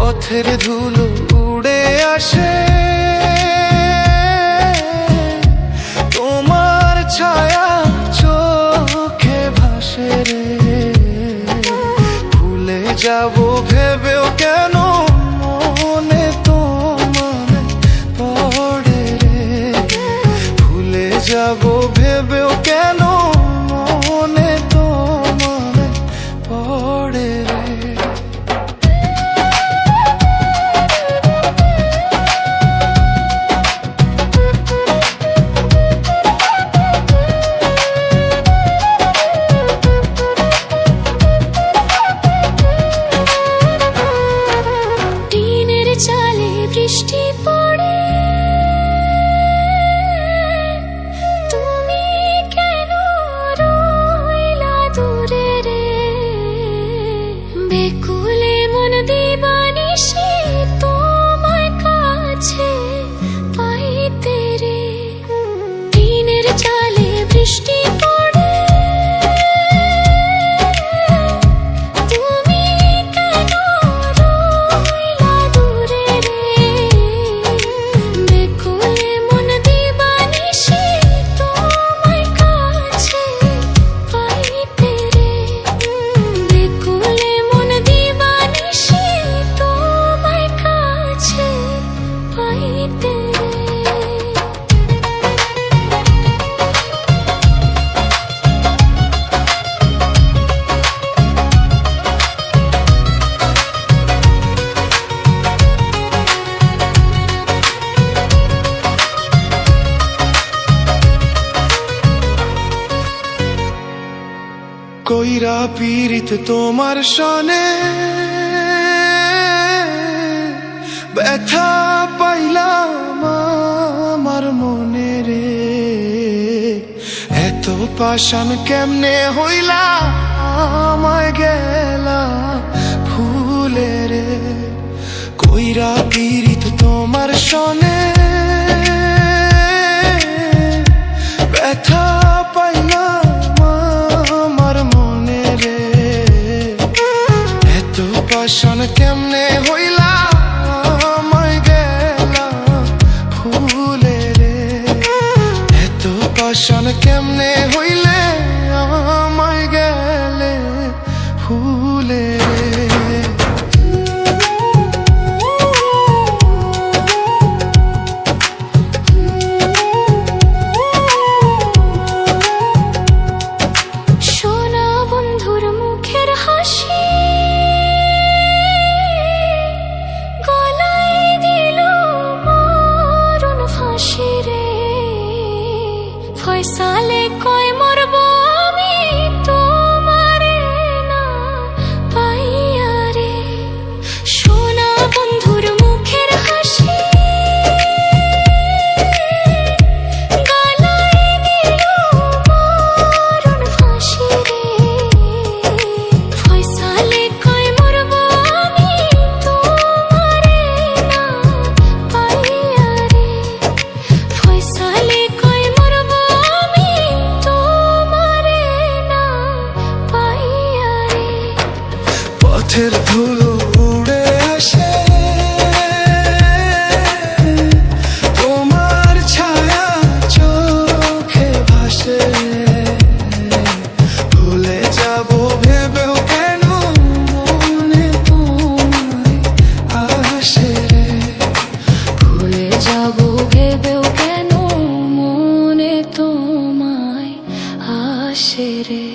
পথের ধুলো উড়ে আসে, তোমার ছায়া চোখে ভাসে রে। ভুলে যাব ভেবেও কেন মনে তোমায় পড়ে রে। ভুলে যাব ভেবেও কেন মনে তোমায় পড়ে রে। বৃষ্টি পড়ে, তুমি কেন রইলা দূরে রে। বেকুলে মন দিবানিশি তোমার কাছে পাইতে রে। টিনের চালে বৃষ্টি পড়ে, কইরা পীড়িত তোমার সনে, ব্যথা পাইলাম আমার মনে রে। এত পাষাণ কেমনে হইলা আমায় গেলা ভুলে রে। কইরা পীড়িত তোমার সনে, ব্যথা পাইলাম পাষাণ কেমনে হইলা আমায় গেলা ভুলে রে। এত পাষাণ কেমনে হইলে আমায় গেলে ভুলে রে। সোনা বন্ধুর মুখের হাসি ফয়সালে কয় মরব আমি তোমারে না পাইয়া রে। সোনা বন্ধুর মুখের হাসি গলায় দিল মরণ ফাঁসি রে। ফয়সালে কয় মরব আমি তোমারে না পাইয়া রে। ফয়সালে পথের ধুলো উড়ে আসে, তোমার ছায়া চোখে ভাসে। ভুলে যাব ভেবেও কেন মনে তোমায় আসে রে। ভুলে যাব ভেবেও কেন মনে তোমায় আসে রে।